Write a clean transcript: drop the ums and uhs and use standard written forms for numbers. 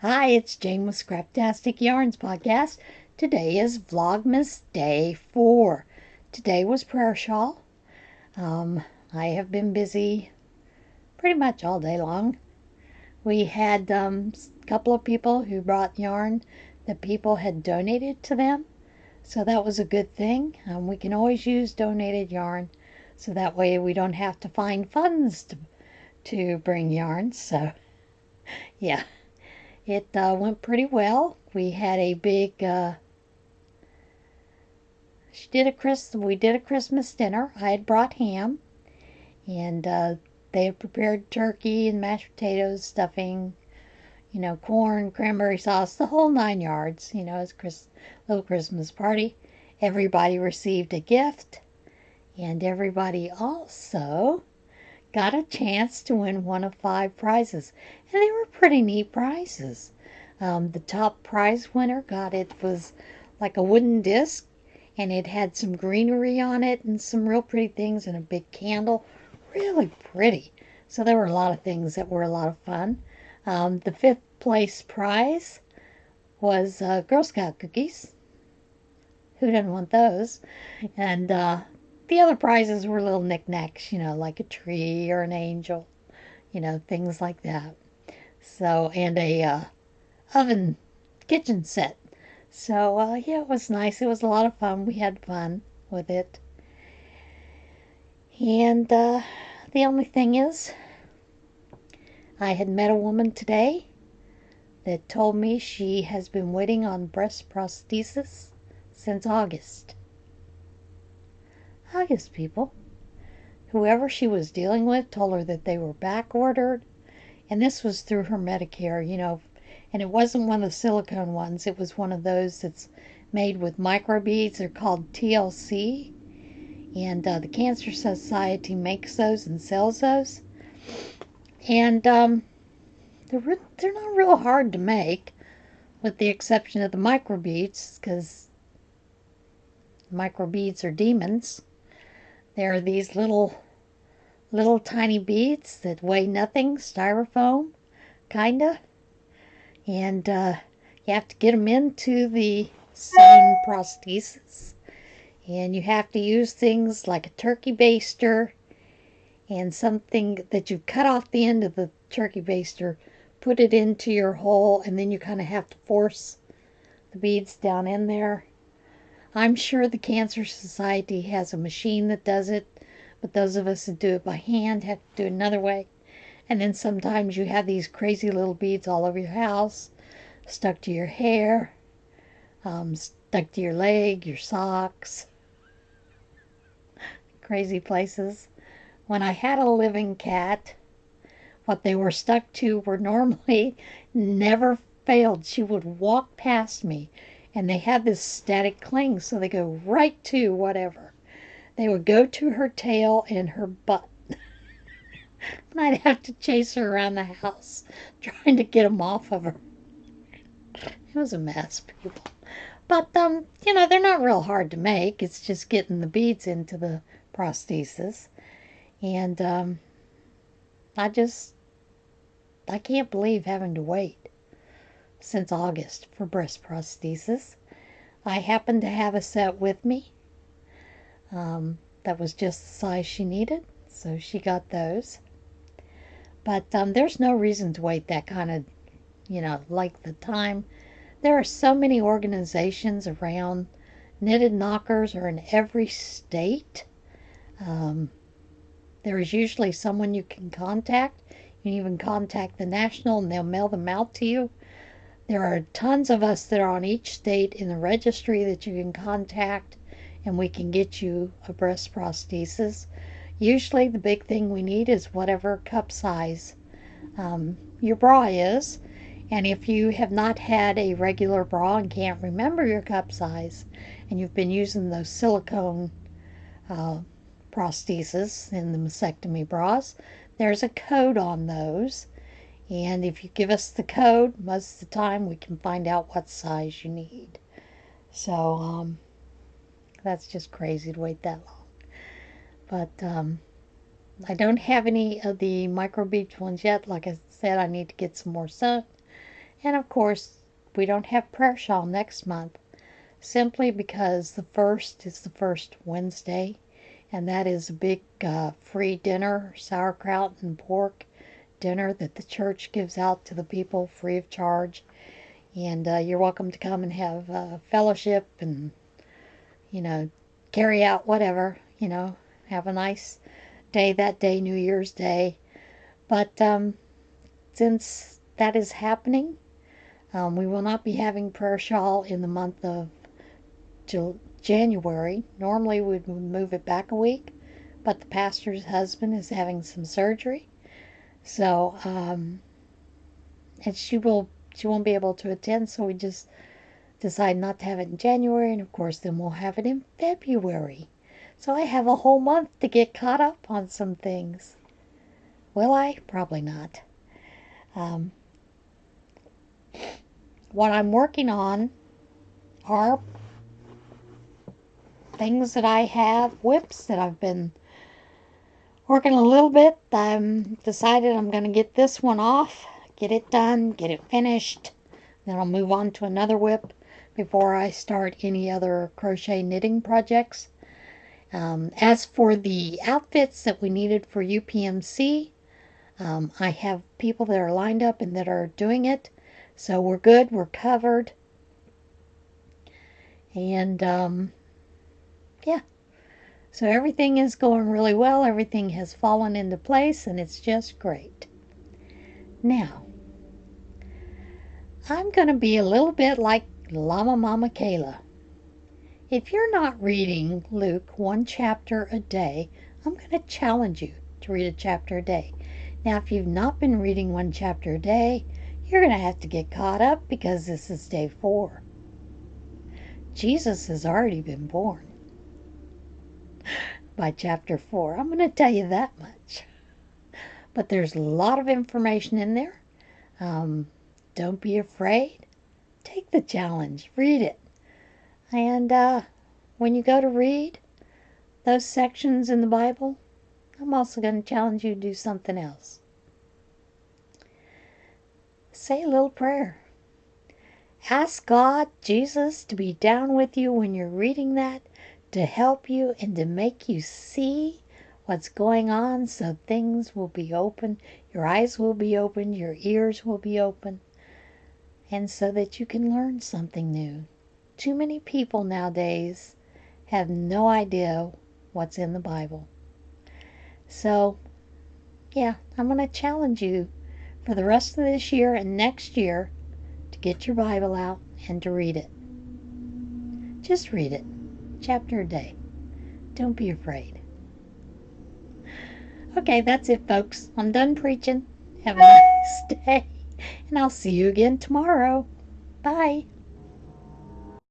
Hi, it's Jane with Scraptastic Yarns podcast. Today is Vlogmas Day 4. Today was prayer shawl. I have been busy pretty much all day long. We had a couple of people who brought yarn that people had donated to them. So that was a good thing. We can always use donated yarn. So that way we don't have to find funds to bring yarn. So yeah. It went pretty well. We had a big, we did a Christmas dinner. I had brought ham, and they had prepared turkey and mashed potatoes, stuffing, corn, cranberry sauce, the whole 9 yards. It's a little Christmas party. Everybody received a gift, and everybody also got a chance to win one of 5 prizes, and they were pretty neat prizes. The top prize winner was like a wooden disc, and it had some greenery on it and some real pretty things and a big candle. Really pretty. So there were a lot of things that were a lot of fun. The 5th place prize was Girl Scout cookies. Who doesn't want those? And the other prizes were little knickknacks, like a tree or an angel, things like that. So, and a oven kitchen set. So, yeah, it was nice. It was a lot of fun. We had fun with it. And the only thing is, I had met a woman today that told me she has been waiting on breast prosthesis since August. August, people. Whoever she was dealing with told her that they were back ordered, and this was through her Medicare, and it wasn't one of the silicone ones. It was one of those that's made with microbeads. They're called TLC, and the Cancer Society makes those and sells those. And they're not real hard to make, with the exception of the microbeads, because microbeads are demons. They're these little tiny beads that weigh nothing, styrofoam, kinda. And you have to get them into the sewn prosthesis. And you have to use things like a turkey baster and something that you cut off the end of the turkey baster, put it into your hole, and then you kind of have to force the beads down in there. I'm sure the Cancer Society has a machine that does it, but those of us that do it by hand have to do it another way. And then sometimes you have these crazy little beads all over your house, stuck to your hair, stuck to your leg, your socks, crazy places. When I had a living cat, what they were stuck to were normally never failed. She would walk past me, and they had this static cling, so they go right to whatever. They would go to her tail and her butt. And I'd have to chase her around the house trying to get them off of her. It was a mess, people. But, they're not real hard to make. It's just getting the beads into the prosthesis. And I can't believe having to wait since August for breast prosthesis. I happen to have a set with me that was just the size she needed, so she got those. But there's no reason to wait that kind of, length of time. There are so many organizations around. Knitted Knockers are in every state. There is usually someone you can contact. You can even contact the national and they'll mail them out to you. There are tons of us that are on each state in the registry that you can contact, and we can get you a breast prosthesis. Usually the big thing we need is whatever cup size your bra is. And if you have not had a regular bra and can't remember your cup size, and you've been using those silicone prosthesis in the mastectomy bras, there's a code on those. And if you give us the code, most of the time we can find out what size you need. So that's just crazy to wait that long. But I don't have any of the microbead ones yet. Like I said, I need to get some more sewn. And of course, we don't have prayer shawl next month, simply because the first is the first Wednesday, and that is a big free dinner, sauerkraut and pork dinner that the church gives out to the people free of charge. And you're welcome to come and have fellowship and, carry out whatever, have a nice day that day, New Year's Day. But since that is happening, we will not be having prayer shawl in the month of January. Normally we would move it back a week, but the pastor's husband is having some surgery. So, and she won't be able to attend, so we just decided not to have it in January, and of course then we'll have it in February. So I have a whole month to get caught up on some things. Will I? Probably not. What I'm working on are things that I have, whips that I've been working a little bit. I'm decided I'm going to get this one off, get it done, get it finished. Then I'll move on to another whip before I start any other crochet knitting projects. As for the outfits that we needed for UPMC, I have people that are lined up and that are doing it. So we're good, we're covered. And yeah, so everything is going really well. Everything has fallen into place and it's just great. Now, I'm going to be a little bit like Llama Mama Kayla. If you're not reading Luke 1 chapter a day, I'm going to challenge you to read a chapter a day. Now, if you've not been reading 1 chapter a day, you're going to have to get caught up because this is day 4. Jesus has already been born by chapter 4. I'm going to tell you that much. But there's a lot of information in there. Don't be afraid. Take the challenge. Read it. And when you go to read those sections in the Bible, I'm also going to challenge you to do something else. Say a little prayer. Ask God, Jesus, to be down with you when you're reading that, to help you and to make you see what's going on so things will be open, your eyes will be open, your ears will be open, and so that you can learn something new. Too many people nowadays have no idea what's in the Bible. So, yeah, I'm going to challenge you for the rest of this year and next year to get your Bible out and to read it. Just read it, chapter a day. Don't be afraid. Okay, that's it, folks. I'm done preaching. Have a nice day, and I'll see you again tomorrow. Bye.